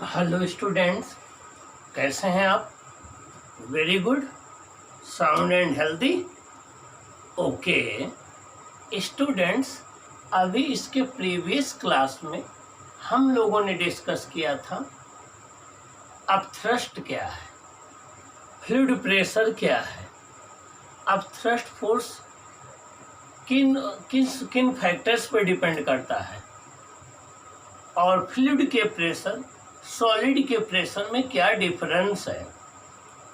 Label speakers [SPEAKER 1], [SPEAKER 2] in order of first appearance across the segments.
[SPEAKER 1] Hello students, कैसे हैं आप? Very good, sound and healthy. Okay students, अभी इसके प्रीवियस क्लास में हम लोगों ने डिस्कस किया था अपथ्रस्ट क्या है, फ्लूइड प्रेशर क्या है, अपथ्रस्ट फोर्स किन किस किन फैक्टर्स पर डिपेंड करता है और फ्लूइड के प्रेशर सॉलिड के प्रेशर में क्या डिफरेंस है।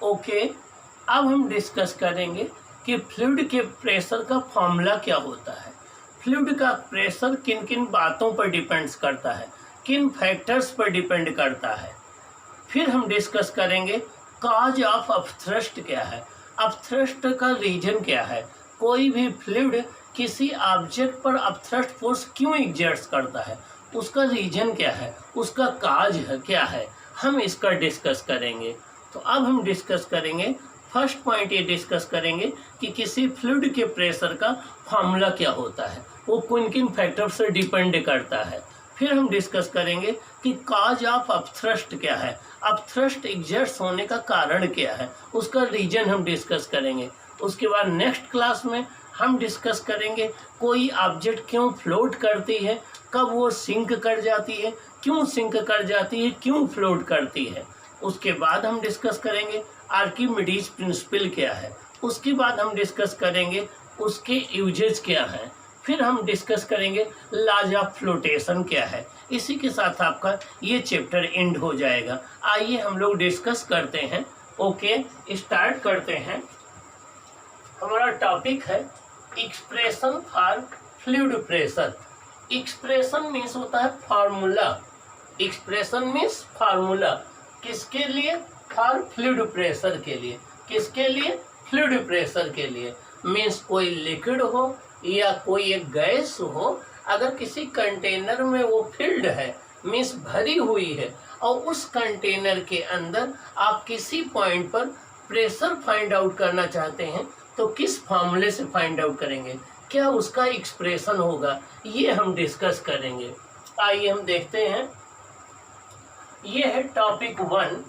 [SPEAKER 1] ओके, अब हम डिस्कस करेंगे कि फ्लूइड के प्रेशर का फॉर्मूला क्या होता है, फ्लूइड का प्रेशर किन किन बातों पर डिपेंड्स करता है, किन फैक्टर्स पर डिपेंड करता है। फिर हम डिस्कस करेंगे कॉज ऑफ अपथ्रस्ट क्या है, अपथ्रस्ट का रीजन क्या है, कोई भी फ्लूइड किसी ऑब्जेक्ट पर अपथ्रस्ट फोर्स क्यों एग्जर्ट करता है, उसका रीजन क्या है, उसका काज है क्या है, हम इसका डिस्कस करेंगे। तो अब हम डिस्कस करेंगे, फर्स्ट पॉइंट ये डिस्कस करेंगे कि किसी फ्लूइड के प्रेशर का फॉर्मूला क्या होता है, वो किन किन फैक्टर से डिपेंड करता है। फिर हम डिस्कस करेंगे कि काज ऑफ अपथ्रस्ट क्या है, अपथ्रस्ट एग्जर्ट होने का कारण क्या है, उसका रीजन हम डिस्कस करेंगे। उसके बाद नेक्स्ट क्लास में हम डिस्कस करेंगे कोई ऑब्जेक्ट क्यों फ्लोट करती है, कब वो सिंक कर जाती है, क्यों सिंक कर जाती है, क्यों फ्लोट करती है। उसके बाद हम डिस्कस करेंगे आर्किमिडीज प्रिंसिपल क्या है। उसके बाद हम डिस्कस करेंगे उसके यूजेज क्या है। फिर हम डिस्कस करेंगे लॉज ऑफ फ्लोटेशन क्या है। इसी के साथ आपका ये चैप्टर एंड हो जाएगा। आइए हम लोग डिस्कस करते हैं। ओके, स्टार्ट करते हैं। हमारा टॉपिक है expression for fluid pressure. Expression means होता है फार्मूला, एक्सप्रेशन मीन्स फार्मूला किसके लिए, फॉर फ्लूइड प्रेशर के लिए। किसके लिए? फ्लूइड प्रेशर के लिए। मीन्स कोई लिक्विड हो या कोई एक गैस हो, अगर किसी कंटेनर में वो फिल्ड है, मीन्स भरी हुई है, और उस कंटेनर के अंदर आप किसी पॉइंट पर प्रेशर फाइंड आउट करना चाहते हैं, तो किस फार्मूले से फाइंड आउट करेंगे, क्या उसका एक्सप्रेशन होगा, ये हम डिस्कस करेंगे। आइए हम देखते हैं। ये है टॉपिक 1।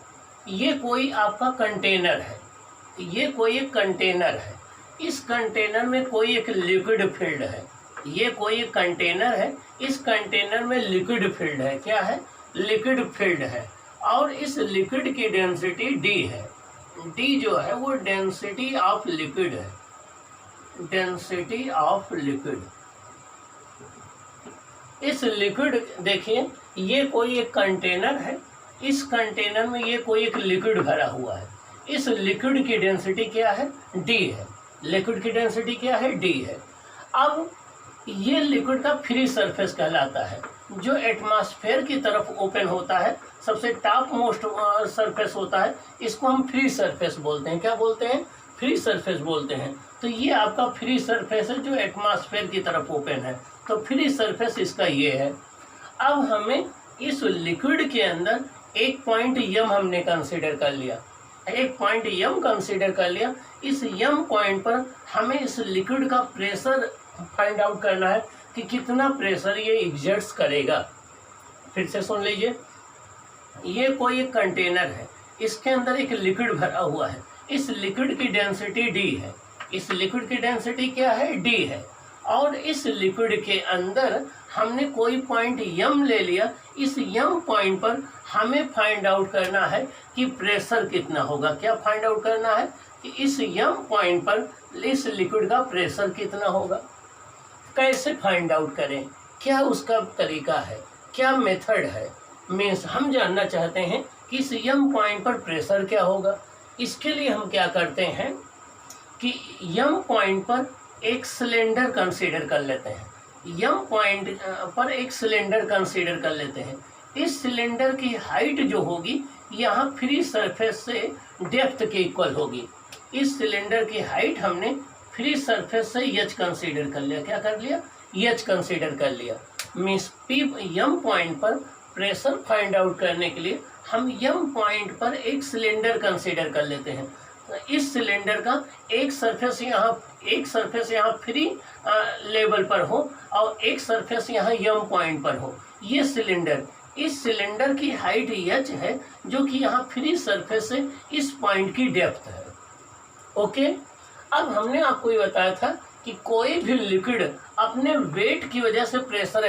[SPEAKER 1] ये कोई आपका कंटेनर है, ये कोई एक कंटेनर है, इस कंटेनर में कोई एक लिक्विड फील्ड है। ये कोई एक कंटेनर है, इस कंटेनर में लिक्विड फील्ड है। क्या है? लिक्विड फील्ड है, और इस लिक्विड की डेंसिटी डी है। डी जो है वो डेंसिटी ऑफ लिक्विड है, डेंसिटी ऑफ लिक्विड। इस लिक्विड, देखिए ये कोई एक कंटेनर है, इस कंटेनर में ये कोई एक लिक्विड भरा हुआ है। इस लिक्विड की डेंसिटी क्या है? डी है। लिक्विड की डेंसिटी क्या है? डी है। अब ये लिक्विड का फ्री सरफेस कहलाता है, जो एटमॉस्फेयर की तरफ ओपन होता है, सबसे टॉप मोस्ट सरफेस होता है, इसको हम फ्री सरफेस बोलते हैं। क्या बोलते हैं? फ्री सरफेस बोलते हैं। तो ये आपका फ्री सरफेस है जो एटमॉस्फेयर की तरफ ओपन है, तो फ्री सरफेस इसका ये है। अब हमें इस लिक्विड के अंदर एक पॉइंट यम हमने कंसीडर कर लिया, एक पॉइंट यम कंसीडर कर लिया। इस यम पॉइंट पर हमें इस लिक्विड का प्रेशर फाइंड आउट करना है कि कितना प्रेशर ये एग्जर्ट्स करेगा। फिर से सुन लीजिए, ये कोई एक कंटेनर है, इसके अंदर एक लिक्विड भरा हुआ है, इस लिक्विड की डेंसिटी डी है। इस लिक्विड की डेंसिटी क्या है? डी है। और इस लिक्विड के अंदर हमने कोई पॉइंट यम ले लिया। इस यम पॉइंट पर हमें फाइंड आउट करना है कि प्रेशर कितना होगा। क्या फाइंड आउट करना है? कि इस यम पॉइंट पर इस लिक्विड का प्रेशर कितना होगा। कैसे फाइंड आउट करें, क्या उसका तरीका है, क्या मेथड है। मीन्स हम जानना चाहते हैं कि इस यम पॉइंट पर प्रेशर क्या होगा। इसके लिए हम क्या करते हैं कि यम पॉइंट पर एक सिलेंडर कंसीडर कर लेते हैं। यम पॉइंट पर एक सिलेंडर कंसीडर कर लेते हैं। इस सिलेंडर की हाइट जो होगी यहाँ फ्री सरफेस से डेप्थ के इक्वल होगी। इस सिलेंडर की हाइट हमने फ्री सरफेस से एच कंसीडर कर लिया। क्या कर लिया? एच कंसीडर कर लिया। मीन्स पी यम पॉइंट पर प्रेशर फाइंड आउट करने के लिए हम यम पॉइंट पर एक सिलेंडर कंसीडर कर लेते हैं। इस सिलेंडर का एक सरफेस यहाँ फ्री लेवल पर हो और एक सरफेस यहाँ यम पॉइंट पर हो। ये सिलेंडर इस सिलेंडर की हाइट h है, जो कि यहाँ फ्री सरफेस से इस पॉइंट की डेप्थ है। ओके, अब हमने आपको ये बताया था कि कोई भी लिक्विड अपने वेट की वजह से प्रेशर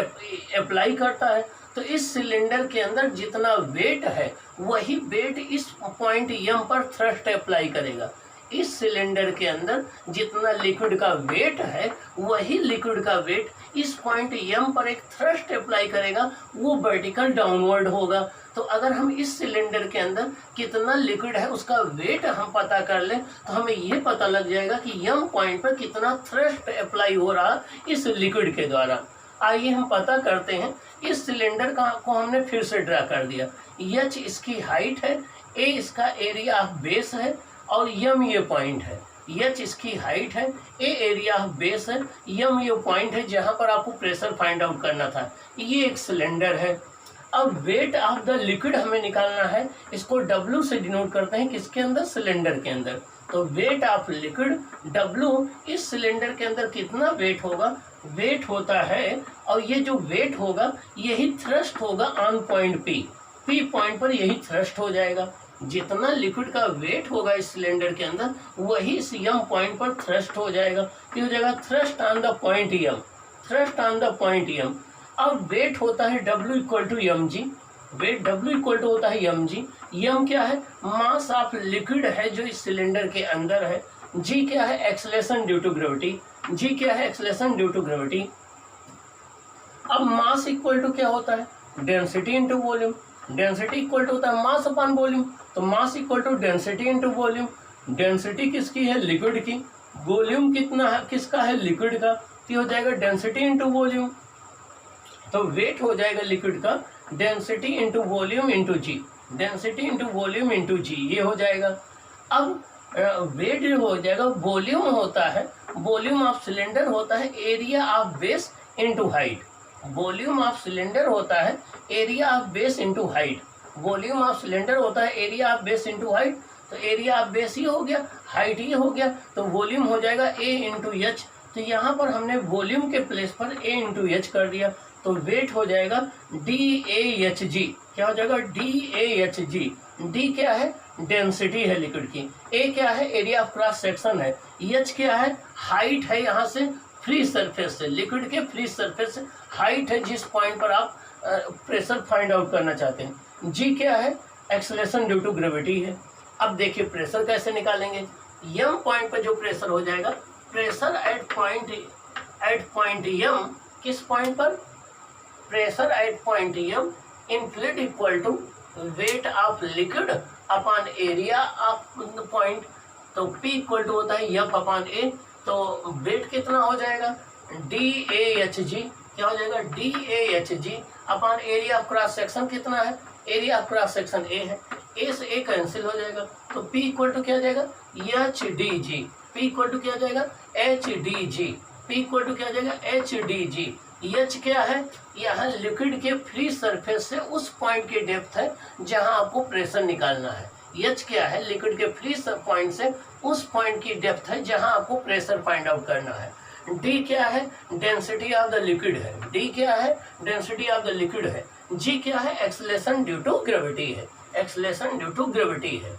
[SPEAKER 1] अप्लाई करता है, तो इस सिलेंडर के अंदर जितना वेट है वही वेट इस पॉइंट m पर थ्रस्ट अप्लाई करेगा। इस सिलेंडर के अंदर जितना लिक्विड का वेट है वही लिक्विड का वेट इस पॉइंट m पर एक थ्रस्ट अप्लाई करेगा, वो वर्टिकल डाउनवर्ड होगा। तो अगर हम इस सिलेंडर के अंदर कितना लिक्विड है उसका वेट हम पता कर लें तो हमें ये पता लग जाएगा कि m पॉइंट पर कितना थ्रस्ट अप्लाई हो रहा इस लिक्विड के द्वारा। आइए हम पता करते हैं। इस सिलेंडर को हमने फिर से ड्रा कर दिया। h इसकी हाइट है, a इसका एरिया ऑफ बेस है और m ये पॉइंट है। h इसकी हाइट है, a एरिया ऑफ बेस है, m ये पॉइंट है जहां पर आपको प्रेशर फाइंड आउट करना था। ये एक सिलेंडर है। अब वेट ऑफ द लिक्विड हमें निकालना है, इसको W से डिनोट करते हैं, किसके अंदर, सिलेंडर के अंदर। तो वेट ऑफ लिक्विड W, इस सिलेंडर के अंदर कितना वेट होगा, वेट होता है, और ये जो वेट होगा यही थ्रस्ट होगा ऑन पॉइंट P पॉइंट पर यही थ्रस्ट हो जाएगा। जितना लिक्विड का वेट होगा इस सिलेंडर के अंदर वही इस m पॉइंट पर थ्रस्ट हो जाएगा। तो हो जाएगा thrust on the point m, thrust on the point m। अब वेट होता है W equal to mg, weight W equal to होता है mg। m क्या है, मास ऑफ लिक्विड है जो इस सिलेंडर के अंदर है। g क्या है, acceleration due to gravity, g क्या है, एक्सेलरेशन ड्यू टू ग्रेविटी। अब मास इक्वल टू क्या होता है, density into volume. Density equal to होता है मास अपॉन वॉल्यूम, तो mass equal to density into volume. Density किसकी है, लिक्विड की। वॉल्यूम कितना है, किसका है, लिक्विड का। तो हो जाएगा डेंसिटी इंटू वॉल्यूम। तो वेट हो जाएगा लिक्विड का डेंसिटी इंटू वॉल्यूम इंटू जी, डेंसिटी इंटू वॉल्यूम इंटू जी, ये हो जाएगा। अब वेट जो हो जाएगा, वॉल्यूम होता है, वॉल्यूम ऑफ सिलेंडर होता है area of base into height. Volume of cylinder होता है area of base into height. Volume of cylinder होता है area of base into height. तो एरिया ऑफ बेस ही हो गया, हाइट ही हो गया, तो वॉल्यूम हो जाएगा a इंटू एच। तो यहाँ पर हमने वॉल्यूम के प्लेस पर a इंटू एच कर दिया, तो वेट हो जाएगा DAHG। क्या हो जाएगा, DAHG। D क्या है, डेंसिटी है लिक्विड की, A क्या है, एरिया ऑफ क्रॉस सेक्शन है, H क्या है, हाइट है यहाँ से फ्री सरफेस से, लिक्विड के फ्री सरफेस से हाइट है जिस पॉइंट पर आप प्रेशर फाइंड आउट करना चाहते हैं। G क्या है, एक्सेलरेशन ड्यू टू ग्रेविटी है। अब देखिए प्रेशर कैसे निकालेंगे। m पॉइंट पर जो प्रेशर हो जाएगा, प्रेशर एट पॉइंट m, किस पॉइंट पर, pressure at point m in fluid equal to weight of liquid upon area of point. तो P इक्वल टू होता है F अपॉन A। तो वेट कितना हो जाएगा, DAHG। क्या हो जाएगा, DAHG upon area of cross section कितना है, area of cross section A है, A से A कैंसिल हो जाएगा। तो P इक्वल टू क्या हो जाएगा, HDG। P इक्वल टू क्या हो जाएगा, HDG। P इक्वल टू क्या हो जाएगा, HDG। H क्या है, यहाँ लिक्विड के फ्री सरफेस से उस पॉइंट की डेप्थ है जहां आपको प्रेशर निकालना है। H क्या है, लिक्विड के फ्री पॉइंट से उस पॉइंट की डेप्थ है जहां आपको प्रेशर फाइंड आउट करना है। D क्या है, डेंसिटी ऑफ द लिक्विड है, D क्या है, डेंसिटी ऑफ द लिक्विड है। G क्या है, एक्सेलरेशन ड्यू टू ग्रेविटी है, एक्सेलरेशन ड्यू टू ग्रेविटी है।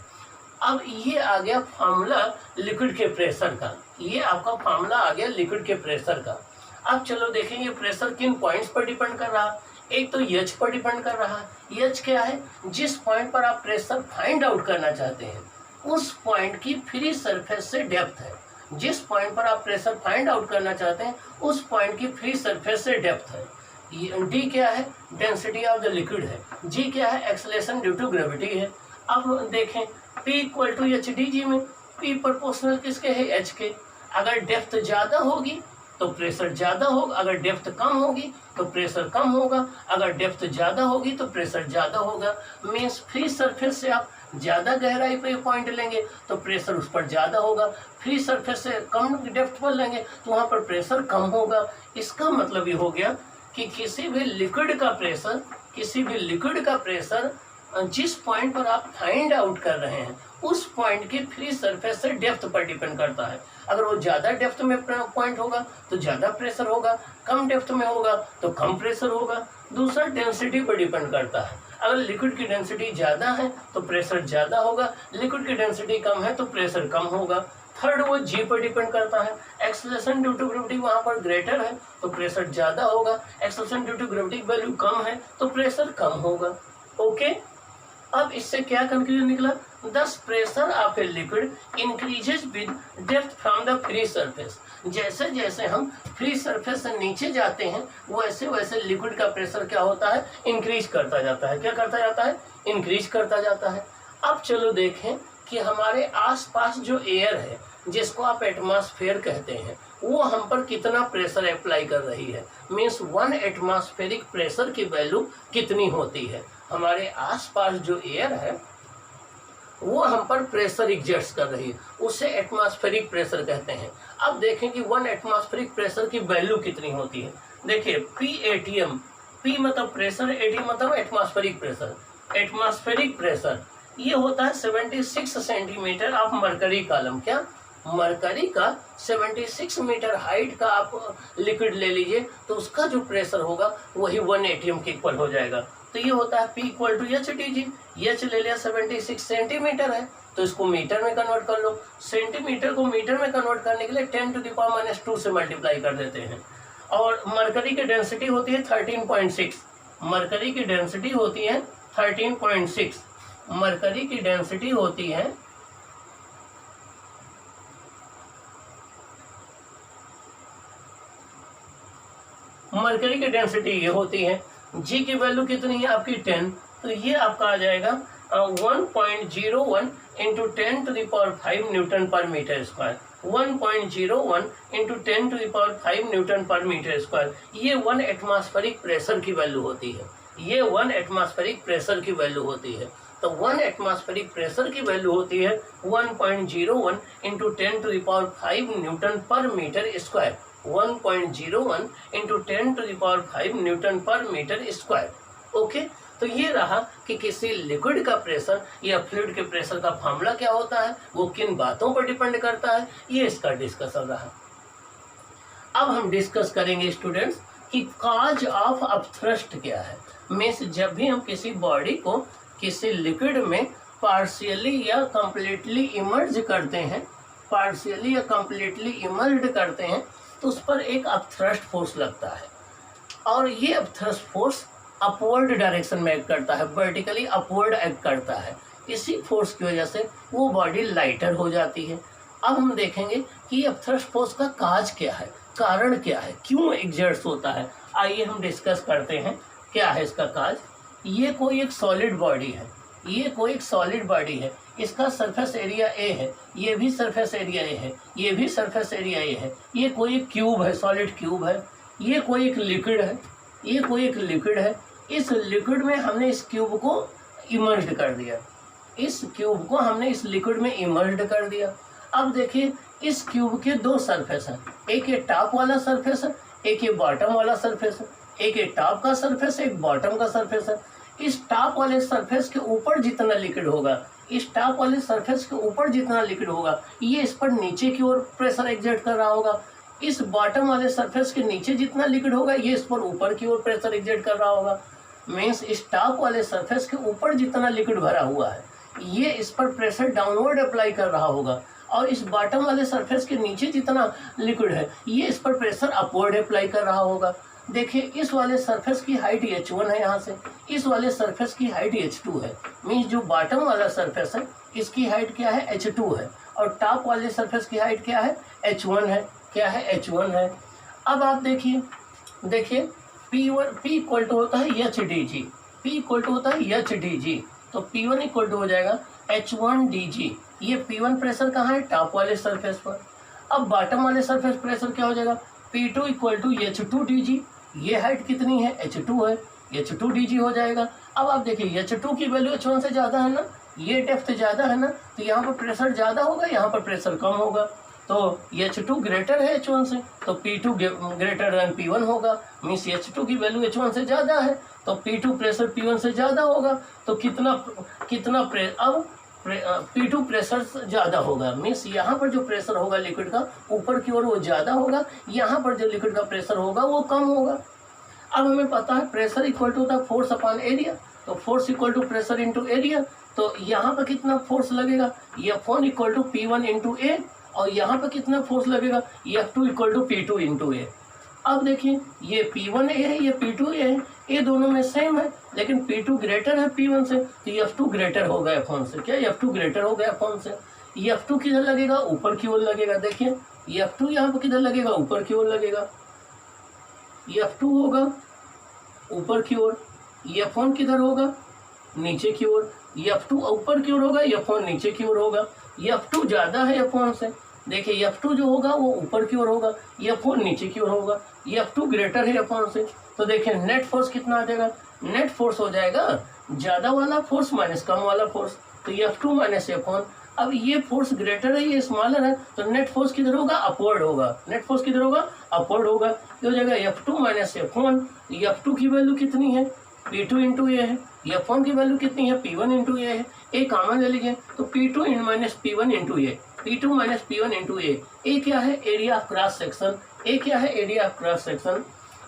[SPEAKER 1] अब ये आ गया फॉर्मूला लिक्विड के प्रेशर का, ये आपका फॉर्मूला आ गया लिक्विड के प्रेशर का। अब चलो देखें ये प्रेशर किन पॉइंट्स पर डिपेंड कर रहा है। एक तो H पर डिपेंड कर रहा है। H क्या है, जिस पॉइंट पर आप प्रेशर फाइंड आउट करना चाहते हैं उस पॉइंट की फ्री सरफेस से डेप्थ है। जिस पॉइंट पर आप प्रेशर फाइंड आउट करना चाहते हैं उस पॉइंट की फ्री सरफेस से डेप्थ है। D क्या है, डेंसिटी ऑफ द लिक्विड है। G क्या है, एक्सेलरेशन ड्यू टू ग्रेविटी है। अब देखें P इक्वल टू HDG में P प्रोपोर्शनल किसके है, H के। अगर डेप्थ ज़्यादा होगी तो प्रेशर ज़्यादा होगा, अगर डेप्थ कम होगी तो प्रेशर कम होगा, अगर डेप्थ ज़्यादा होगी तो प्रेशर ज़्यादा होगा। मीन्स फ्री सरफेस से आप ज़्यादा गहराई पे पॉइंट लेंगे तो प्रेशर उस पर ज़्यादा होगा, फ्री सरफेस से कम डेप्थ पर लेंगे तो वहाँ पर प्रेशर कम होगा। इसका मतलब ये हो गया कि किसी भी लिक्विड का प्रेशर जिस पॉइंट पर आप फाइंड आउट कर रहे हैं उस पॉइंट की फ्री सरफेस से डेप्थ पर डिपेंड करता है। अगर वो ज़्यादा डेप्थ में पॉइंट होगा तो ज़्यादा प्रेशर होगा, कम डेप्थ में होगा तो कम प्रेशर होगा। दूसरा डेंसिटी पर डिपेंड करता है। अगर लिक्विड की डेंसिटी ज़्यादा है तो प्रेशर ज़्यादा होगा, लिक्विड की डेंसिटी कम है तो प्रेशर कम होगा। थर्ड वो जी पर डिपेंड करता है। एक्सेलरेशन ड्यू टू ग्रेविटी वहाँ पर ग्रेटर है तो प्रेशर ज़्यादा होगा, acceleration due to gravity value कम है तो प्रेशर कम होगा। ओके, अब इससे क्या कंक्लूजन निकला? दस pressure of a liquid increases with depth from the free surface. जैसे जैसे हम फ्री सरफेस से नीचे जाते हैं वैसे वैसे लिक्विड का प्रेशर क्या होता है? इंक्रीज करता जाता है। क्या करता जाता है? इंक्रीज करता जाता है। अब चलो देखें कि हमारे आसपास जो एयर है जिसको आप एटमॉस्फेयर कहते हैं वो हम पर कितना प्रेशर अप्लाई कर रही है। मीन्स 1 एटमॉस्फेरिक प्रेशर की वैल्यू कितनी होती है। हमारे आसपास जो एयर है वो हम पर प्रेशर एग्जर्ट कर रही है, उसे एटमॉस्फेरिक प्रेशर कहते हैं। अब देखें कि 1 एटमॉस्फेरिक प्रेशर की वैल्यू कितनी होती है। देखिए PATM, P मतलब प्रेशर, ATM मतलब एटमॉस्फेरिक प्रेशर। एटमॉस्फेरिक प्रेशर ये होता है 76 सेंटीमीटर ऑफ मरकरी कॉलम। क्या? मरकरी का 76 मीटर हाइट का आप लिक्विड ले लीजिए तो उसका जो प्रेशर होगा वही 1 ATM के इक्वल हो जाएगा। तो ये होता है P equal to HdG। H ले लिया 76 सेंटीमीटर है तो इसको मीटर में कन्वर्ट कर लो। सेंटीमीटर को मीटर में कन्वर्ट करने के लिए 10⁻⁻² से मल्टीप्लाई कर देते हैं। और मरकरी की डेंसिटी होती है 13.6। मरकरी की डेंसिटी होती है 13.6। मरकरी की डेंसिटी होती है मरकरी की डेंसिटी ये होती है। जी की वैल्यू कितनी है आपकी? 10। तो ये आपका आ जाएगा 1.01 इंटू 10⁵ न्यूटन पर मीटर स्क्वायर। 1.01 इंटू 10⁵ न्यूटन पर मीटर स्क्वायर। ये 1 एटमॉस्फेरिक प्रेशर की वैल्यू होती है। ये 1 एटमॉस्फेरिक प्रेशर की वैल्यू होती है। तो 1 एटमॉस्फेरिक प्रेशर की वैल्यू होती है 1.01 इंटू 10⁵ न्यूटन पर मीटर स्क्वायर। 1.01 इंटू 10⁵ न्यूटन पर मीटर स्क्वायर। ओके, तो ये रहा कि किसी लिक्विड का प्रेशर या फ्लूइड के प्रेशर का फार्मूला क्या होता है, वो किन बातों पर डिपेंड करता है, ये इसका डिस्कशन रहा। अब हम डिस्कस करेंगे स्टूडेंट्स कि कॉज ऑफ अपथ्रस्ट क्या है। मीन्स जब भी हम किसी बॉडी को किसी लिक्विड में पार्शियली या कंप्लीटली इमर्ज करते हैं, पार्शियली या कंप्लीटली इमर्ज करते हैं तो उस पर एक अपथ्रस्ट फोर्स लगता है और ये अपथ्रस्ट फोर्स अपवर्ड डायरेक्शन में एक्ट करता है, वर्टिकली अपवर्ड एक्ट करता है। इसी फोर्स की वजह से वो बॉडी लाइटर हो जाती है। अब हम देखेंगे कि अपथ्रस्ट फोर्स का काज क्या है, कारण क्या है, क्यों एग्जर्ट होता है। आइए हम डिस्कस करते हैं क्या है इसका काज। ये कोई एक सॉलिड बॉडी है, ये कोई एक सॉलिड बॉडी है, इसका सरफेस एरिया A है, ये भी सरफेस एरिया A है, ये भी सरफेस एरिया A है। ये कोई एक क्यूब है, सॉलिड क्यूब है। ये कोई एक लिक्विड है, ये कोई एक लिक्विड है। इस लिक्विड में हमने इस क्यूब को इमर्ज्ड कर दिया, इस क्यूब को हमने इस लिक्विड में इमर्ज्ड कर दिया। अब देखिए इस क्यूब के दो सरफेस हैं, एक ये टॉप वाला सरफेस है, एक ये बॉटम वाला सरफेस है। एक ये टॉप का सरफेस है, एक बॉटम का सरफेस है। इस टॉप वाले सरफेस के ऊपर जितना लिक्विड होगा, इस टॉप वाले सरफेस के ऊपर जितना लिक्विड होगा, ये इस पर नीचे की ओर प्रेशर एक्सर्ट कर रहा होगा। इस बॉटम वाले सरफेस के नीचे जितना लिक्विड होगा, ये इस पर ऊपर की ओर प्रेशर एक्सर्ट कर रहा होगा। मीन्स इस टॉप वाले सरफेस के ऊपर जितना लिक्विड भरा हुआ है, ये इस पर प्रेशर डाउनवर्ड अप्लाई कर रहा होगा। और इस बॉटम वाले सरफेस के नीचे जितना लिक्विड है, ये इस पर प्रेशर अपवर्ड अप्लाई कर रहा होगा। देखिए इस वाले सरफेस की हाइट H1 है, यहाँ से इस वाले सरफेस की हाइट H2 है। मीन्स जो बॉटम वाला सरफेस है इसकी हाइट क्या है, H2 है, और टॉप वाले सरफेस की हाइट क्या है, H1 है। क्या है, H1 है। अब आप देखिए P इक्वल टू होता है HdG, P इक्वल टू होता है HdG, तो P1 इक्वल टू हो जाएगा H1dG। ये P1 प्रेशर कहाँ है, टॉप वाले सरफेस पर। अब बॉटम वाले सरफेस प्रेशर क्या हो जाएगा, P2 इक्वल टू H2dG। ये हाइट कितनी है, H2 है, H2dG हो जाएगा। अब आप देखिए H2 की वैल्यू H1 से ज़्यादा है ना, ये डेप्थ ज़्यादा है ना, तो यहाँ पर प्रेशर ज़्यादा होगा, यहाँ पर प्रेशर कम होगा। तो H2 ग्रेटर है H1 से, तो P2 ग्रेटर देन P1 होगा। मीन्स H2 की वैल्यू H1 से ज़्यादा है तो P2 प्रेशर P1 से ज़्यादा होगा। तो अब P2 प्रेशर ज़्यादा होगा। मीन्स यहाँ पर जो प्रेशर होगा लिक्विड का ऊपर की ओर वो ज़्यादा होगा, यहाँ पर जो लिक्विड का प्रेशर होगा वो कम होगा। अब हमें पता है pressure equal to the force upon area, तो force equal to pressure into area. तो यहाँ पर कितना फोर्स लगेगा, F1 equal to P1 into ए, और यहाँ पर कितना फोर्स लगेगा, F2 equal to P2 into ए। अब देखिए ये P1 ए है, ये P2 ए है, ये दोनों में सेम है, लेकिन P2 ग्रेटर है P1 से, तो F2 ग्रेटर होगा F1 से। क्या F2 ग्रेटर होगा F1 से? F2 किधर लगेगा, ऊपर की ओर लगेगा। देखिए F2 यहाँ पर किधर लगेगा, ऊपर की ओर लगेगा। F2 होगा ऊपर की ओर, F1 किधर होगा, नीचे की ओर। F2 ऊपर की ओर होगा, F1 नीचे की ओर होगा। F2 ज़्यादा है F1 से, देखिए F2 जो होगा वो ऊपर की ओर होगा, F1 नीचे की ओर होगा। F2 ग्रेटर है F1 से, तो देखिए नेट फोर्स कितना आ जाएगा, नेट फोर्स हो जाएगा ज़्यादा वाला फोर्स माइनस कम वाला फोर्स, तो F2 माइनस F1। अब ये फोर्स ग्रेटर है, ये स्मॉलर है, तो नेट फोर्स किधर होगा, अपवर्ड होगा। नेट फोर्स किधर होगा, अपवर्ड होगा। ये हो जाएगा F2 माइनस F1। F2 की वैल्यू कितनी है, P2 इंटू ए है। F1 की वैल्यू कितनी है, P1 इंटू ए है। ए कॉमन ले लीजिए, तो P2 माइनस P1 इंटू ए, P2 माइनस P1 इंटू ए। ए क्या है, एरिया ऑफ क्रॉस सेक्शन। ए क्या है, एरिया ऑफ क्रॉस सेक्शन।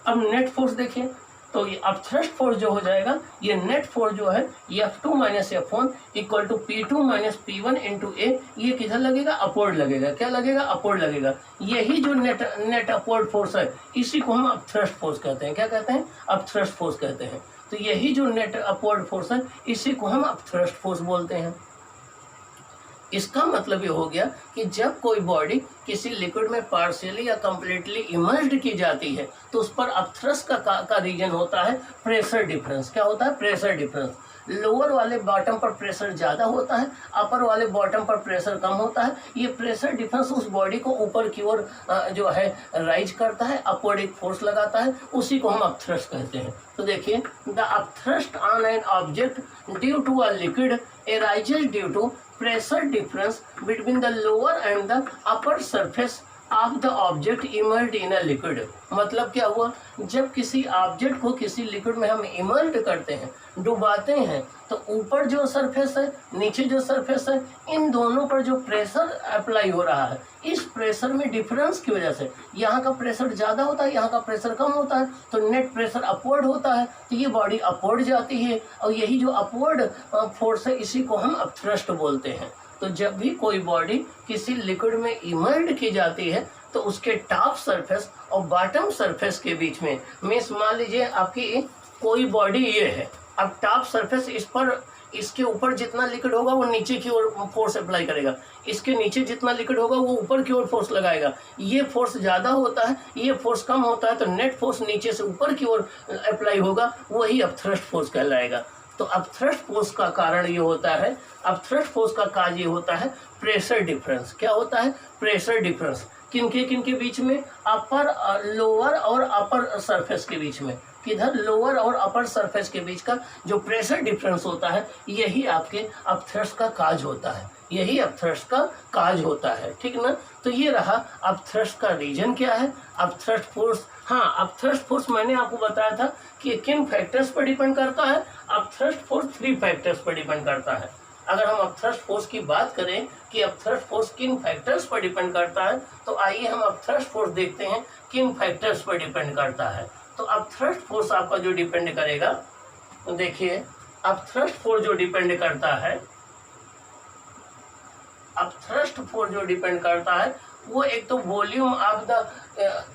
[SPEAKER 1] अब नेट फोर्स देखिए, तो ये अब थ्रस्ट फोर्स जो हो जाएगा, ये नेट फोर्स जो है F2 minus F1 equal to P2 minus P1 into A. ये किधर लगेगा, अपवर्ड लगेगा। क्या लगेगा, अपवर्ड लगेगा। यही जो नेट अपवर्ड फोर्स है, इसी को हम अब थ्रस्ट फोर्स कहते हैं। क्या कहते हैं, अब थ्रस्ट फोर्स कहते हैं। तो यही जो नेट अपवर्ड फोर्स है, इसी को हम अब थ्रस्ट फोर्स बोलते हैं। इसका मतलब ये हो गया कि जब कोई बॉडी किसी लिक्विड में पार्शियली या कंप्लीटली इमर्ज्ड की जाती है, तो उस पर अपथ्रस्ट का रीजन होता है प्रेशर डिफरेंस। क्या होता है, प्रेशर डिफरेंस। लोअर वाले बॉटम पर प्रेशर ज़्यादा होता है, अपर वाले बॉटम पर प्रेशर कम होता है। ये प्रेशर डिफरेंस उस बॉडी को ऊपर की ओर जो है राइज करता है, अपवर्ड एक फोर्स लगाता है, उसी को हम अपथ्रस्ट कहते हैं। तो देखिए, the upthrust on an object due to a liquid arises due to pressure difference between the lower and the upper surface of the object immersed in a liquid। मतलब क्या हुआ, जब किसी ऑब्जेक्ट को किसी लिक्विड में हम इमर्ज करते हैं, डुबाते हैं, तो ऊपर जो सरफेस है, नीचे जो सरफेस है, इन दोनों पर जो प्रेशर अप्लाई हो रहा है, इस प्रेशर में डिफरेंस की वजह से यहाँ का प्रेशर ज़्यादा होता है, यहाँ का प्रेशर कम होता है, तो नेट प्रेशर अपवर्ड होता है, तो ये बॉडी अपवर्ड जाती है। और यही जो अपवर्ड फोर्स है, इसी को हम अपथ्रस्ट बोलते हैं। तो जब भी कोई बॉडी किसी लिक्विड में इमर्ज की जाती है, तो उसके टॉप सरफेस और बॉटम सरफेस के बीच में, मीन्स मान लीजिए आपकी कोई बॉडी ये है, अब टॉप सरफेस इस पर, इसके ऊपर जितना लिक्विड होगा वो नीचे की ओर फोर्स अप्लाई करेगा, इसके नीचे जितना लिक्विड होगा वो ऊपर की ओर फोर्स लगाएगा। ये फोर्स ज़्यादा होता है, ये फोर्स कम होता है, तो नेट फोर्स नीचे से ऊपर की ओर अप्लाई होगा, वही अपथ्रस्ट फोर्स कहलाएगा। तो अपथ्रस्ट फोर्स का कारण ये होता है, अपथ्रस्ट फोर्स का काज ये होता है प्रेशर डिफरेंस। क्या होता है, प्रेशर डिफरेंस। किनके बीच में, अपर, लोअर और अपर सरफेस के बीच में। किधर, लोअर और अपर सरफेस के बीच का जो प्रेशर डिफरेंस होता है, यही आपके अपथ्रस्ट का काज होता है, यही अपथ्रस्ट का काज होता है। ठीक ना। तो ये रहा अपथ्रस्ट का रीजन क्या है, अपथ्रस्ट फोर्स। हाँ, अपथ्रस्ट फोर्स मैंने आपको बताया था कि किन फैक्टर्स पर डिपेंड करता है। अपथ्रस्ट फोर्स 3 फैक्टर्स पर डिपेंड करता है। अगर हम अपथ्रस्ट फोर्स की बात करें कि अपथ्रस्ट फोर्स किन फैक्टर्स पर डिपेंड करता है, तो आइए हम अपथ्रस्ट फोर्स देखते हैं किन फैक्टर्स पर डिपेंड करता है। तो अपथ्रस्ट फोर्स आपका जो डिपेंड करेगा, तो देखिए अपथ्रस्ट फोर्स जो डिपेंड करता है, अपथ्रस्ट फोर्स जो डिपेंड करता है, वो एक तो volume of the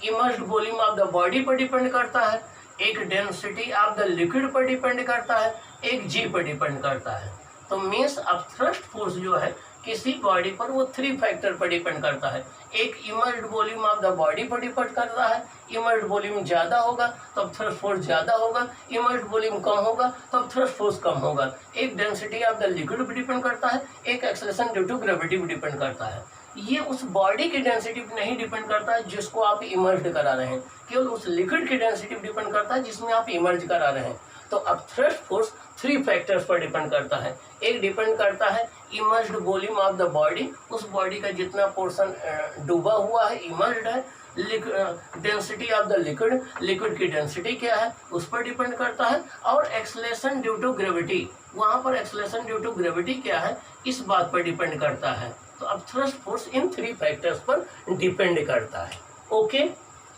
[SPEAKER 1] emerged volume of the body पर डिपेंड करता है, एक डेंसिटी ऑफ द लिक्विड पर डिपेंड करता है, एक जी पर डिपेंड करता है। तो मीन्स अपथ्रस्ट फोर्स जो है किसी बॉडी पर, वो 3 फैक्टर पर डिपेंड करता है। एक emerged volume of the body पर डिपेंड करता है, इमर्ज्ड वॉल्यूम ज़्यादा होगा तो अपथ्रस्ट फोर्स ज़्यादा होगा, इमर्ज्ड वॉल्यूम कम होगा तो अपथ्रस्ट फोर्स कम होगा। एक डेंसिटी ऑफ द लिक्विड पर डिपेंड करता है, एक एक्सेलरेशन ड्यू टू ग्रेविटी पर डिपेंड करता है। ये उस बॉडी की डेंसिटी पर नहीं डिपेंड करता है जिसको आप इमर्ज करा रहे हैं, केवल उस लिक्विड की डेंसिटी पर डिपेंड करता है जिसमें आप इमर्ज करा रहे हैं। तो अपथ्रस्ट फोर्स 3 फैक्टर्स पर डिपेंड करता है। एक डिपेंड करता है emerged volume of the body, उस बॉडी का जितना पोर्शन डूबा हुआ है, इमर्ज्ड है। Density of the liquid, liquid की डेंसिटी क्या है उस पर डिपेंड करता है। और एक्सेलरेशन ड्यू टू ग्रेविटी, वहाँ पर एक्सेलरेशन ड्यू टू ग्रेविटी क्या है, इस बात पर डिपेंड करता है। तो अपथ्रस्ट फोर्स इन 3 फैक्टर्स पर डिपेंड करता है। ओके,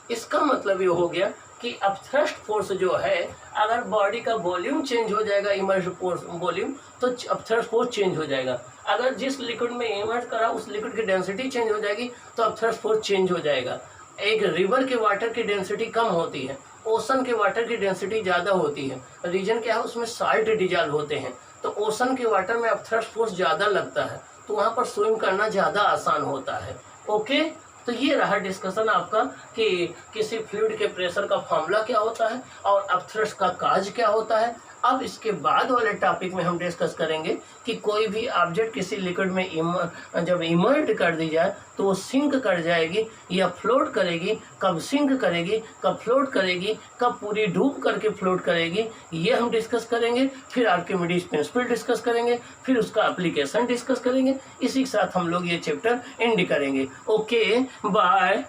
[SPEAKER 1] इसका मतलब ये हो गया कि अब थ्रस्ट फोर्स जो है, अगर बॉडी का वॉल्यूम चेंज हो जाएगा, इमर्ज्ड फोर्स वॉल्यूम, तो अब थ्रस्ट फोर्स चेंज हो जाएगा। अगर जिस लिक्विड में इमर्ज करा उस लिक्विड की डेंसिटी चेंज हो जाएगी तो अब थ्रस्ट फोर्स चेंज हो जाएगा। एक रिवर के वाटर की डेंसिटी कम होती है, ओशन के वाटर की डेंसिटी ज़्यादा होती है। रीजन क्या है, उसमें साल्ट डिजॉल्व होते हैं, तो ओशन के वाटर में अब थ्रस्ट फोर्स ज़्यादा लगता है, तो वहाँ पर स्विम करना ज़्यादा आसान होता है। ओके, तो ये रहा डिस्कशन आपका कि किसी फ्लूइड के प्रेशर का फॉर्मूला क्या होता है और अपथ्रस्ट का काज क्या होता है। अब इसके बाद वाले टॉपिक में हम डिस्कस करेंगे कि कोई भी ऑब्जेक्ट किसी लिक्विड में जब इमर्ज कर दी जाए तो वो सिंक कर जाएगी या फ्लोट करेगी, कब सिंक करेगी, कब फ्लोट करेगी, कब पूरी डूब करके फ्लोट करेगी, ये हम डिस्कस करेंगे। फिर आर्किमिडीज प्रिंसिपल डिस्कस करेंगे, फिर उसका एप्लीकेशन डिस्कस करेंगे। इसी के साथ हम लोग ये चैप्टर एंड करेंगे। Okay, bye.